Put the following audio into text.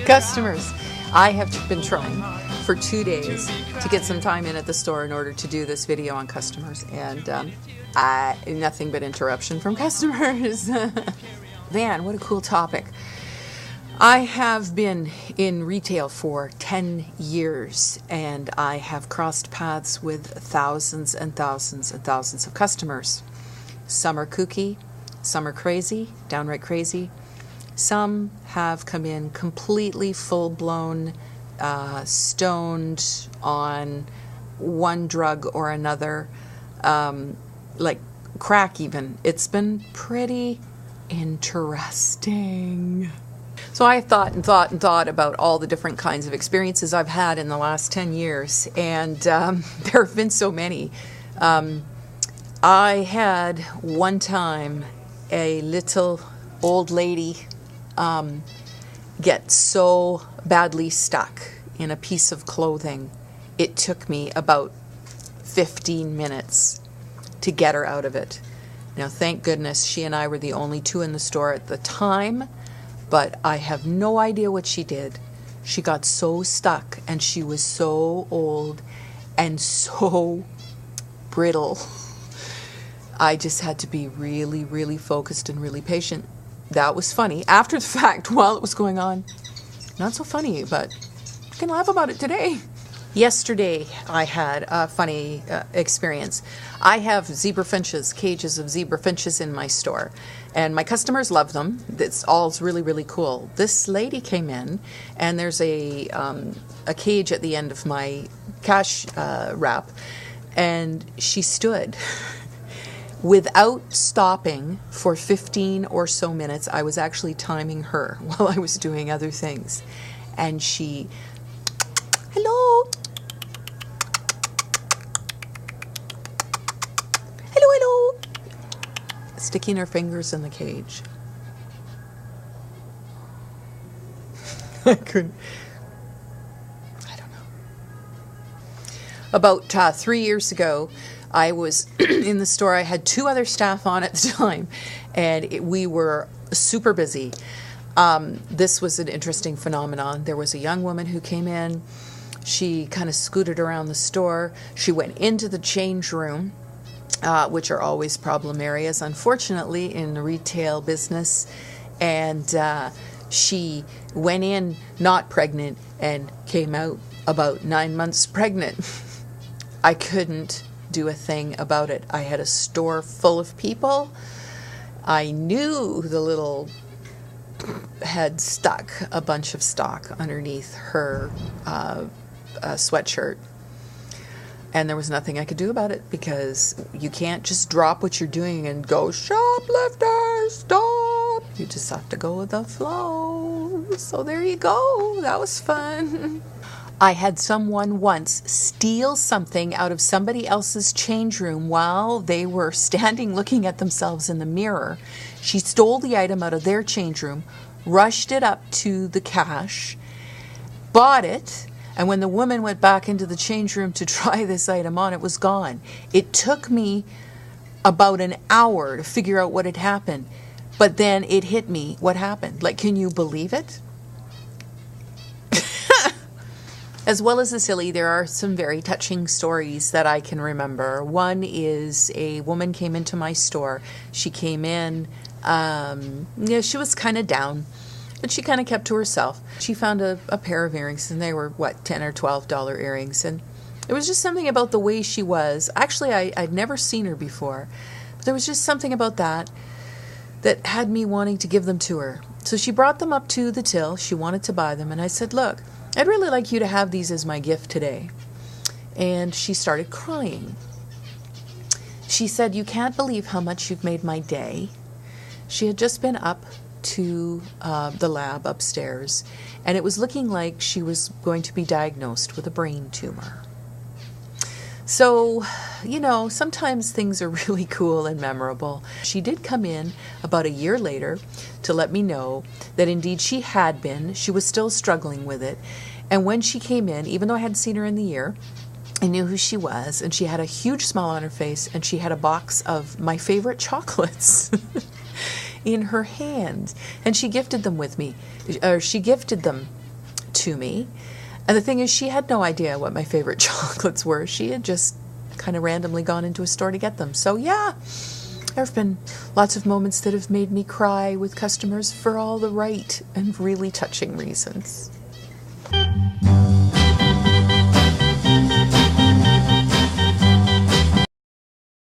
Customers, I have been trying for 2 days to get some time in at the store in order to do this video on customers, and nothing but interruption from customers. Man, what a cool topic. I have been in retail for 10 years, and I have crossed paths with thousands and thousands and thousands of customers. Some are kooky, some are crazy, downright crazy. Some have come in completely full-blown, stoned on one drug or another, like crack even. It's been pretty interesting. So I thought about all the different kinds of experiences I've had in the last 10 years, and there have been so many. I had one time a little old lady get so badly stuck in a piece of clothing, it took me about 15 minutes to get her out of it. Now, thank goodness she and I were the only two in the store at the time, but I have no idea what she did. She got so stuck, and she was so old and so brittle. I just had to be really, really focused and really patient. That was funny. After the fact, while it was going on, not so funny, but you can laugh about it today. Yesterday, I had a funny experience. I have zebra finches, cages of zebra finches in my store, and my customers love them. It's all really, really cool. This lady came in, and there's a cage at the end of my cash wrap, and she stood without stopping for 15 or so minutes. I was actually timing her while I was doing other things. And she, hello, hello, sticking her fingers in the cage. I don't know. About 3 years ago, I was in the store. I had two other staff on at the time, and we were super busy. This was an interesting phenomenon. There was a young woman who came in. She kind of scooted around the store. She went into the change room, which are always problem areas, unfortunately, in the retail business. And she went in not pregnant and came out about 9 months pregnant. I couldn't do a thing about it. I had a store full of people. I knew the little had stuck a bunch of stock underneath her sweatshirt, and there was nothing I could do about it, because you can't just drop what you're doing and go, shoplifter, stop. You just have to go with the flow. So there you go. That was fun. I had someone once steal something out of somebody else's change room while they were standing looking at themselves in the mirror. She stole the item out of their change room, rushed it up to the cash, bought it, and when the woman went back into the change room to try this item on, it was gone. It took me about an hour to figure out what had happened, but then it hit me what happened. Like, can you believe it? As well as the silly, there are some very touching stories that I can remember. One is a woman came into my store. She came in, she was kind of down, but she kind of kept to herself. She found a pair of earrings, and they were, $10 or $12 earrings. And there was just something about the way she was. Actually, I'd never seen her before, but there was just something about that had me wanting to give them to her. So she brought them up to the till. She wanted to buy them, and I said, look, I'd really like you to have these as my gift today. And she started crying. She said, you can't believe how much you've made my day. She had just been up to the lab upstairs, and it was looking like she was going to be diagnosed with a brain tumor. So, sometimes things are really cool and memorable. She did come in about a year later to let me know that indeed she was still struggling with it. And when she came in, even though I hadn't seen her in the year, I knew who she was, and she had a huge smile on her face, and she had a box of my favorite chocolates in her hand, and she gifted them with me, or she gifted them to me. And the thing is, she had no idea what my favorite chocolates were. She had just kind of randomly gone into a store to get them. So yeah, there have been lots of moments that have made me cry with customers for all the right and really touching reasons.